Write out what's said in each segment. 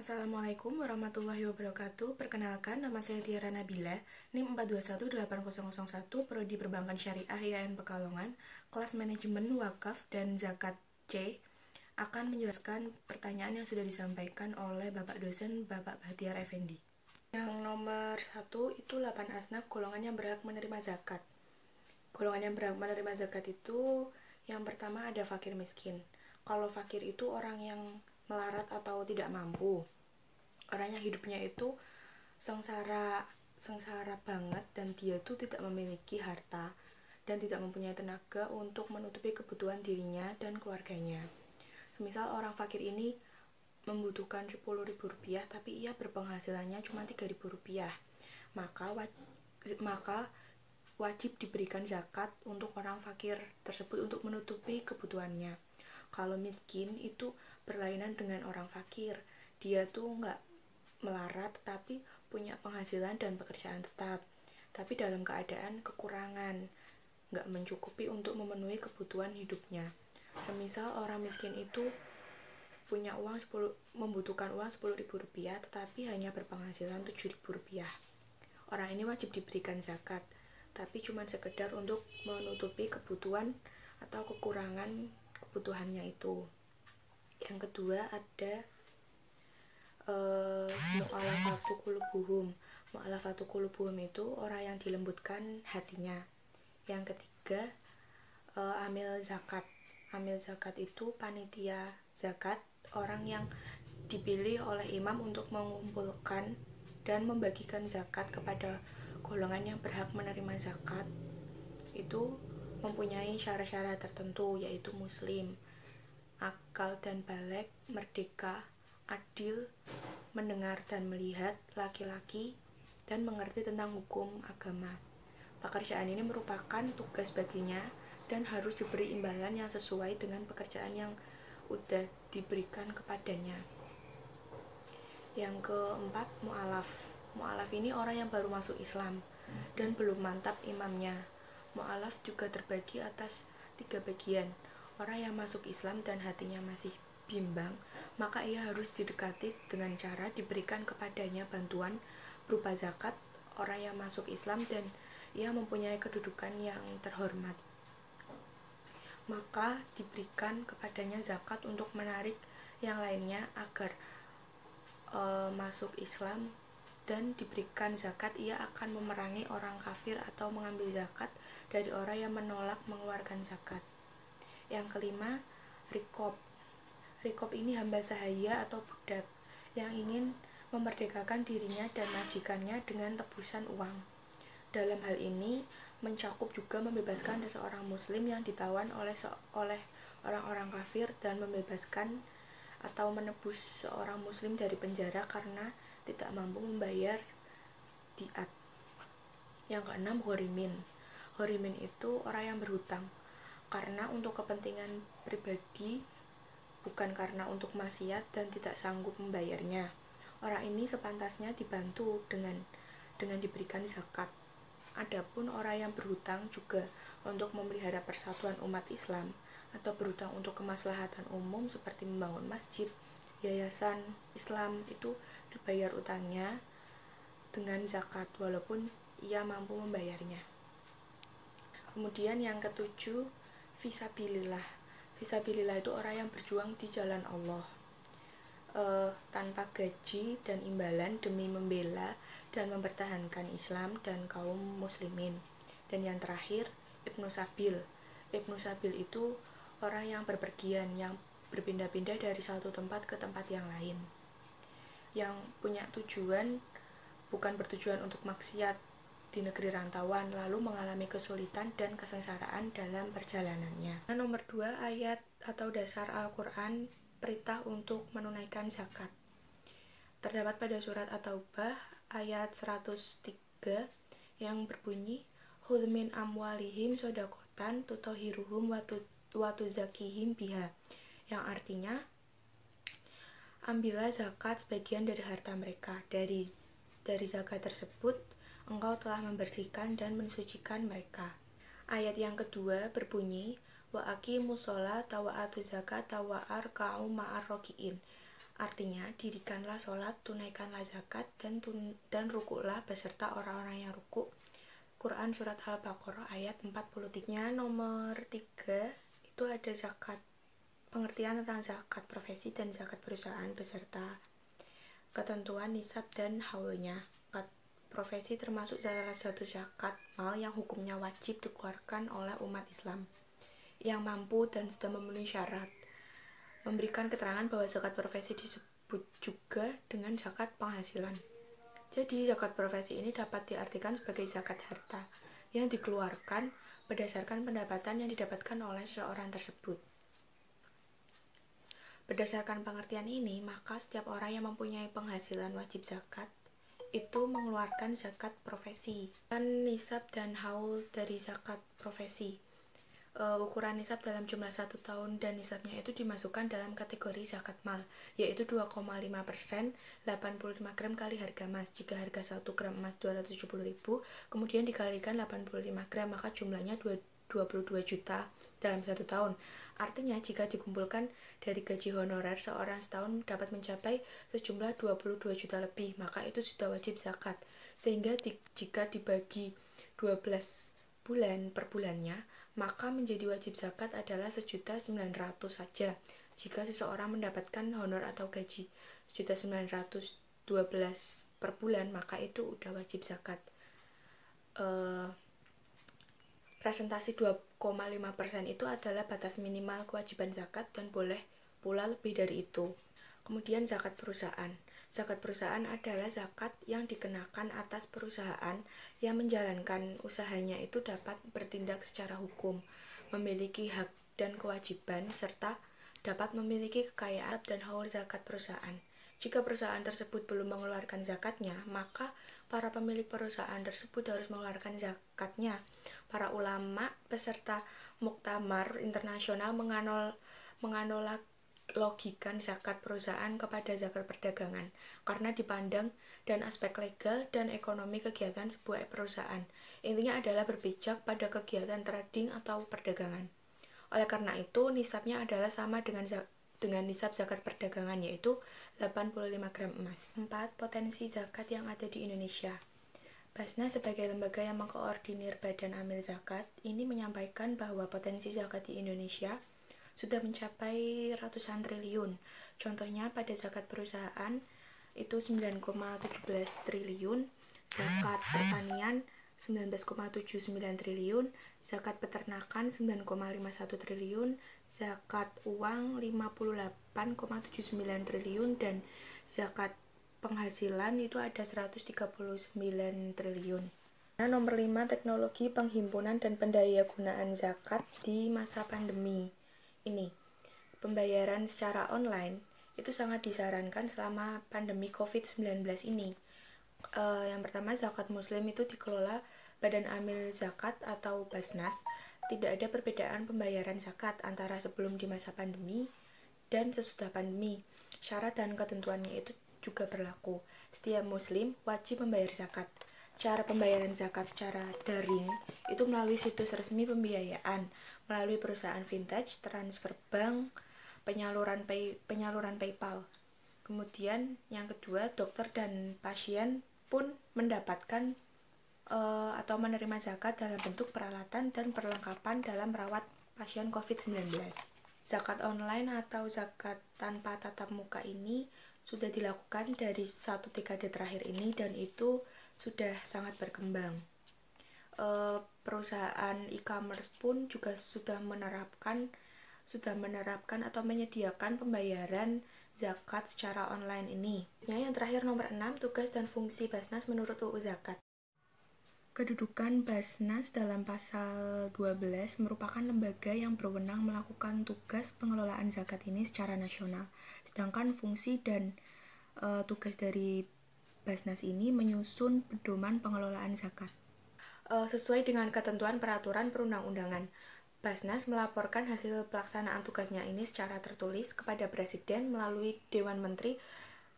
Assalamualaikum warahmatullahi wabarakatuh. Perkenalkan, nama saya Tiara Nabila, NIM 4218001, Prodi Perbankan Syariah IAIN Pekalongan, kelas manajemen wakaf dan zakat C, akan menjelaskan pertanyaan yang sudah disampaikan oleh Bapak dosen Bapak Bahtiar Effendi. Yang nomor 1 itu 8 asnaf golongan yang berhak menerima zakat. Golongan yang berhak menerima zakat itu yang pertama ada fakir miskin. Kalau fakir itu orang yang melarat atau tidak mampu, orang yang hidupnya itu sengsara banget dan dia tuh tidak memiliki harta dan tidak mempunyai tenaga untuk menutupi kebutuhan dirinya dan keluarganya. Semisal orang fakir ini membutuhkan Rp10.000 tapi ia berpenghasilannya cuma Rp3.000, maka wajib diberikan zakat untuk orang fakir tersebut untuk menutupi kebutuhannya. Kalau miskin itu berlainan dengan orang fakir, dia tuh nggak melarat tetapi punya penghasilan dan pekerjaan tetap, tapi dalam keadaan kekurangan, nggak mencukupi untuk memenuhi kebutuhan hidupnya. Semisal orang miskin itu membutuhkan uang Rp10.000 tetapi hanya berpenghasilan Rp7.000. Orang ini wajib diberikan zakat, tapi cuma sekedar untuk menutupi kebutuhan atau kekurangan kebutuhannya itu. Yang kedua ada mu'alafatu qulubuhum. Mu'alafatu qulubuhum itu orang yang dilembutkan hatinya. Yang ketiga amil zakat. Amil zakat itu panitia zakat, orang yang dipilih oleh imam untuk mengumpulkan dan membagikan zakat kepada golongan yang berhak menerima zakat. Itu mempunyai syarat-syarat tertentu, yaitu muslim, akal dan baligh, merdeka, adil, mendengar dan melihat, laki-laki, dan mengerti tentang hukum agama. Pekerjaan ini merupakan tugas baginya dan harus diberi imbalan yang sesuai dengan pekerjaan yang udah diberikan kepadanya. Yang keempat, mu'alaf. Mu'alaf ini orang yang baru masuk Islam dan belum mantap imamnya. Mu'alaf juga terbagi atas 3 bagian. Orang yang masuk Islam dan hatinya masih bimbang, maka ia harus didekati dengan cara diberikan kepadanya bantuan berupa zakat. Orang yang masuk Islam dan ia mempunyai kedudukan yang terhormat, maka diberikan kepadanya zakat untuk menarik yang lainnya agar masuk Islam, dan diberikan zakat ia akan memerangi orang kafir atau mengambil zakat dari orang yang menolak mengeluarkan zakat. Yang kelima, rikob. Rikob ini hamba sahaya atau budak yang ingin memerdekakan dirinya dan majikannya dengan tebusan uang. Dalam hal ini mencakup juga membebaskan seseorang muslim yang ditawan oleh orang-orang kafir dan membebaskan atau menebus seorang muslim dari penjara karena tidak mampu membayar diat. Yang keenam, ghorimin. Ghorimin itu orang yang berhutang karena untuk kepentingan pribadi, bukan karena untuk maksiat dan tidak sanggup membayarnya. Orang ini sepantasnya dibantu dengan diberikan zakat. Adapun orang yang berhutang juga untuk memelihara persatuan umat Islam atau berhutang untuk kemaslahatan umum seperti membangun masjid, yayasan Islam, itu dibayar utangnya dengan zakat walaupun ia mampu membayarnya. Kemudian yang ketujuh, fisabilillah. Fisabilillah itu orang yang berjuang di jalan Allah tanpa gaji dan imbalan demi membela dan mempertahankan Islam dan kaum muslimin. Dan yang terakhir, Ibnu Sabil. Ibnu Sabil itu orang yang berpergian, yang berpindah-pindah dari satu tempat ke tempat yang lain, yang punya tujuan, bukan bertujuan untuk maksiat di negeri rantauan, lalu mengalami kesulitan dan kesengsaraan dalam perjalanannya. Nomor 2, ayat atau dasar Al-Quran perintah untuk menunaikan zakat. Terdapat pada surat At-Taubah ayat 103 yang berbunyi, Khudz min amwalihim shadaqatan tutahhiruhum wa tuzakihim biha, yang artinya ambillah zakat sebagian dari harta mereka. Dari zakat tersebut engkau telah membersihkan dan mensucikan mereka. Ayat yang kedua berbunyi, wa aqimus sholata wa atuz zakata wa arka'u ma'ar raki'in. Artinya, dirikanlah sholat, tunaikanlah zakat, dan rukuklah beserta orang-orang yang rukuk. Quran Surat Al-Baqarah ayat 43. Nomor 3 itu ada zakat. Pengertian tentang zakat profesi dan zakat perusahaan beserta ketentuan nisab dan haulnya. Profesi termasuk salah satu zakat mal yang hukumnya wajib dikeluarkan oleh umat Islam yang mampu dan sudah memenuhi syarat. Memberikan keterangan bahwa zakat profesi disebut juga dengan zakat penghasilan. Jadi zakat profesi ini dapat diartikan sebagai zakat harta yang dikeluarkan berdasarkan pendapatan yang didapatkan oleh seseorang tersebut. Berdasarkan pengertian ini, maka setiap orang yang mempunyai penghasilan wajib zakat itu mengeluarkan zakat profesi. Dan nisab dan haul dari zakat profesi. Ukuran nisab dalam jumlah 1 tahun dan nisabnya itu dimasukkan dalam kategori zakat mal, yaitu 2,5%, 85 gram kali harga emas. Jika harga 1 gram emas 270.000, kemudian dikalikan 85 gram, maka jumlahnya 22 juta dalam 1 tahun. Artinya, jika dikumpulkan dari gaji honorer seorang setahun dapat mencapai sejumlah 22 juta lebih, maka itu sudah wajib zakat. Sehingga jika dibagi 12 bulan per bulannya, maka menjadi wajib zakat adalah 1.900.000 saja. Jika seseorang mendapatkan honor atau gaji 1.912 per bulan, maka itu udah wajib zakat. Presentasi 2,5% itu adalah batas minimal kewajiban zakat dan boleh pula lebih dari itu. Kemudian zakat perusahaan. Zakat perusahaan adalah zakat yang dikenakan atas perusahaan yang menjalankan usahanya itu dapat bertindak secara hukum, memiliki hak dan kewajiban, serta dapat memiliki kekayaan dan haul zakat perusahaan. Jika perusahaan tersebut belum mengeluarkan zakatnya, maka para pemilik perusahaan tersebut harus mengeluarkan zakatnya. Para ulama beserta muktamar internasional menganalogikan zakat perusahaan kepada zakat perdagangan karena dipandang dan aspek legal dan ekonomi kegiatan sebuah perusahaan. Intinya adalah berpijak pada kegiatan trading atau perdagangan. Oleh karena itu, nisabnya adalah sama dengan nisab zakat perdagangan, yaitu 85 gram emas. 4. Potensi zakat yang ada di Indonesia. Basnas sebagai lembaga yang mengkoordinir Badan Amil Zakat ini menyampaikan bahwa potensi zakat di Indonesia sudah mencapai ratusan triliun. Contohnya pada zakat perusahaan itu 9,17 triliun, zakat pertanian 19,79 triliun, zakat peternakan 9,51 triliun, zakat uang 58,79 triliun, dan zakat penghasilan itu ada 139 triliun. Nomor 5, teknologi penghimpunan dan pendayagunaan zakat di masa pandemi. Ini, pembayaran secara online itu sangat disarankan selama pandemi COVID-19 ini. Yang pertama, zakat muslim itu dikelola Badan Amil Zakat atau Basnas. Tidak ada perbedaan pembayaran zakat antara sebelum di masa pandemi dan sesudah pandemi. Syarat dan ketentuannya itu juga berlaku. Setiap muslim wajib membayar zakat. Cara pembayaran zakat secara daring itu melalui situs resmi pembiayaan, melalui perusahaan vintage, transfer bank, penyaluran PayPal. Kemudian yang kedua, dokter dan pasien pun mendapatkan atau menerima zakat dalam bentuk peralatan dan perlengkapan dalam merawat pasien COVID-19. Zakat online atau zakat tanpa tatap muka ini sudah dilakukan dari 1 dekade terakhir ini dan itu sudah sangat berkembang. Perusahaan e-commerce pun juga sudah menerapkan atau menyediakan pembayaran zakat secara online ini. Yang terakhir, nomor 6, tugas dan fungsi Basnas menurut UU Zakat. Kedudukan Basnas dalam pasal 12 merupakan lembaga yang berwenang melakukan tugas pengelolaan zakat ini secara nasional. Sedangkan fungsi dan tugas dari Basnas ini menyusun pedoman pengelolaan zakat. Sesuai dengan ketentuan peraturan perundang-undangan, Basnas melaporkan hasil pelaksanaan tugasnya ini secara tertulis kepada Presiden melalui Dewan Menteri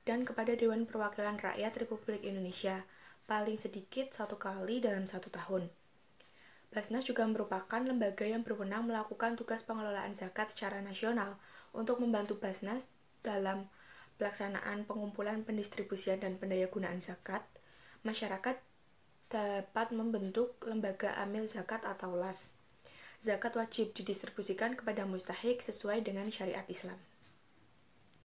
dan kepada Dewan Perwakilan Rakyat Republik Indonesia, paling sedikit 1 kali dalam 1 tahun. Basnas juga merupakan lembaga yang berwenang melakukan tugas pengelolaan zakat secara nasional untuk membantu Basnas dalam pelaksanaan pengumpulan, pendistribusian, dan pendayagunaan zakat, masyarakat dapat membentuk lembaga amil zakat atau LAS. Zakat wajib didistribusikan kepada mustahik sesuai dengan syariat Islam.